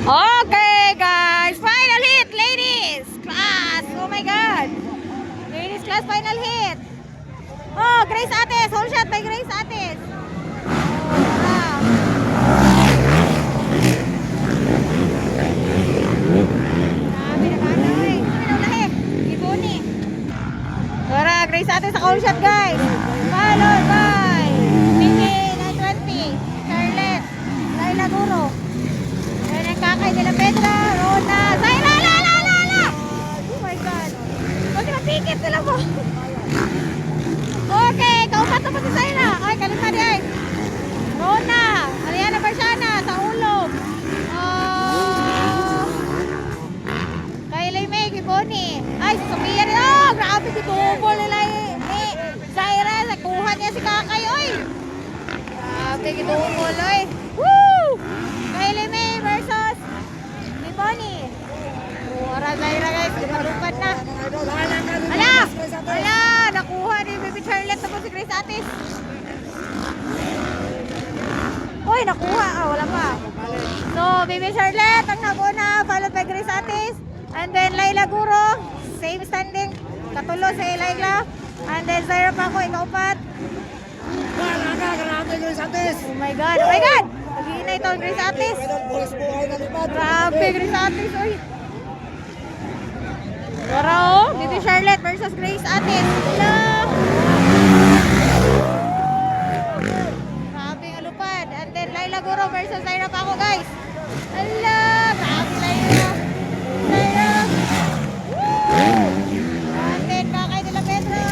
Okay, guys. Final hit, ladies. Class. Oh my God. Ladies class, final hit. Oh, Grace Ates. Whole shot by Grace Ates. Oh, grabe na bata, eh. Ano na lahip? Ibuni. Tara, Grace Ates sa whole shot, guys. Followed by Mimi, 920. Charlotte. Laila Guro. Kakay nila Petra, Rona, Zaira, la! Oh my God. Kasi mapikit sila mo. Okay, kaupat na po si Zaira. Ay, kalima di ay. Rona, Ariana Barshana, sa ulog. Kylie May, Kiboni. Ay, si Sophia rin. Oh, grabe, kitubol nila eh. Zaira, nakuha niya si Kakay, oy. Grabe, kitubol, oy. Woo! Kylie May versus Bonnie. Ora Zaira, guys, lupa-lupan na. Ala, nakuha ni Baby Charlotte tapos si Grace Atis. Uy, nakuha. Wala pa. So, Baby Charlotte ang nakuna, followed by Grace Atis. And then Laila Guro, same standing. Katulo si Laila. And then Zaira pa ako, ikaupat. Oh my God, oh my God! Pag-iinay ito ang Grace Atis. Grabe, Grace Atis, oy. Tara, oh. Baby Charlotte versus Grace Atis. Hello! Grabe ang alupad. And then Laila Guro versus Zaira pa ako, guys. Hello! Grabe, Laila. Zaira. And then kakay nila Pedro.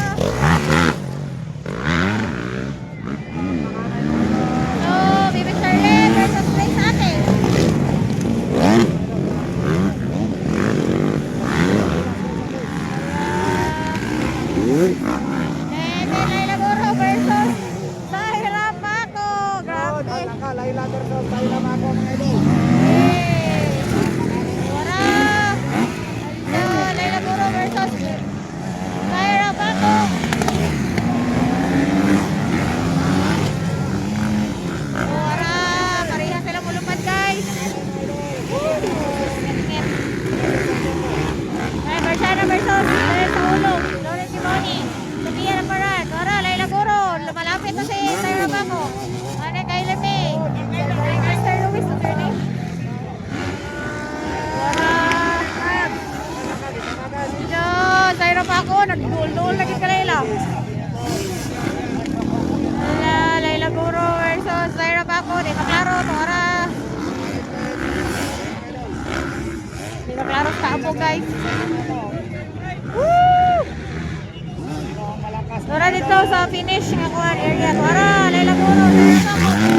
Nagdul-dul lagi ka Laila. Laila Guro versus Zaira Paco. Di maklaro, Tora. Di maklaro sa apo, guys. Woo! Tora dito sa finish ng akuan area. Tora, Laila Guro, Zaira Paco.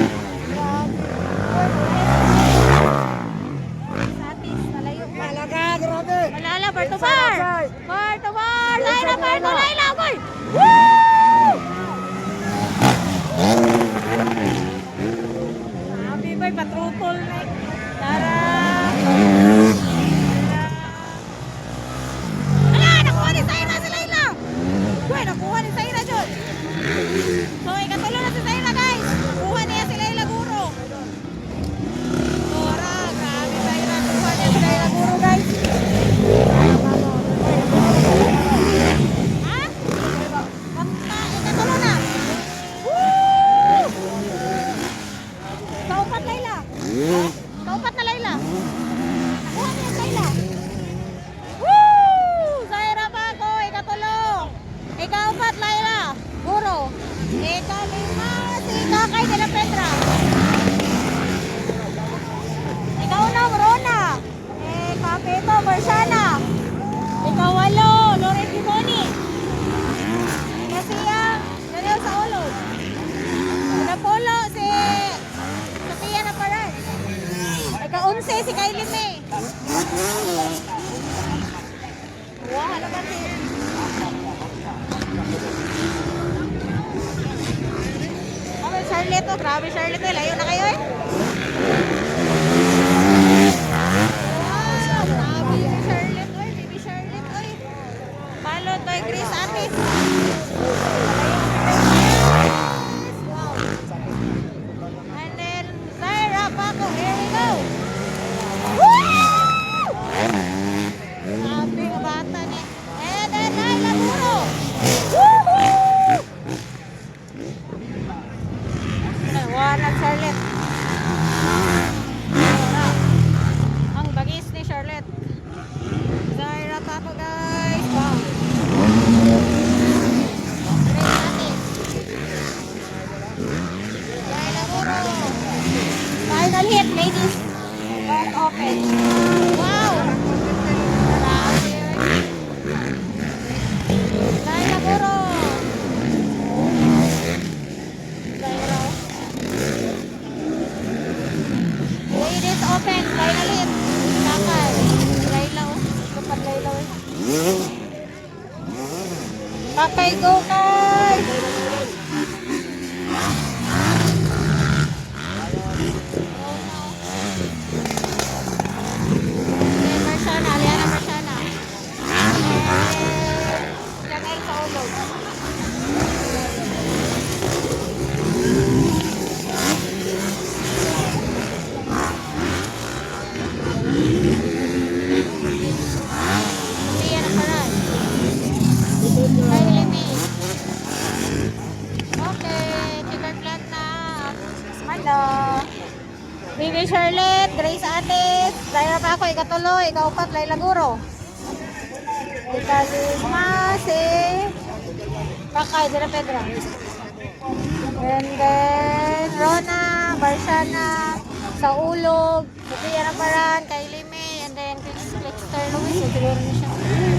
Satis, malayo. Malaga, grabe. Malala, bar to bar. Bar to bar. Laila, boy! Woo! Sabi boy, patrupol na. Tara! Ala, nakuha ni Zaira si Laila! Boy, nakuha ni Zaira dyan. So, ikatulo na si Zaira, guys. Nakuha niya si Laila Guro. Tora, grabe Zaira. Nakuha niya si Laila Guro, guys. Kaupat na Laila. Nakuha niya Laila. Woo! Zaira pa ako. Ikatulo. Ikaupat Laila. Guro. Ikalima si Kakay nila Petra. Ikaunam Rona. Ikapito Barshana. Ikawalo Loren Kimoni. Ikasiyang Daniel sa ulog. Ikapolo si Sophia na Paran. Ika-11 si Kylie May. Wow, halaman din. Okay, Charlotte, oh. Grabe Charlotte, eh. Layo na kayo, eh. Wow, grabe yung Charlotte, oy. Baby Charlotte, oy. Followed by Grace Atis. Wow. And then Zaira Paco, here we go. Woo! open. Wow! Marami. Laila Guro. Laila. Ladies open. Laila Lit. Kakay. Laila. Kapag Laila. Kakay go kay. Marciana, Liana Marciana. Janel sa ulog. Liana Paran. Kylie May. Okay, chicken flat na. Hello. Bibi Charlotte, Grace Atis, Laila pa ako, ikatuloy, ikaupat, Laila Guro. Ikalima, si Pakay, Dira Pedra. And then, Rona, Barciana, sa Ulog, Sofia Naparan, Kylie May, and then Clickster Luis, siguro na siya.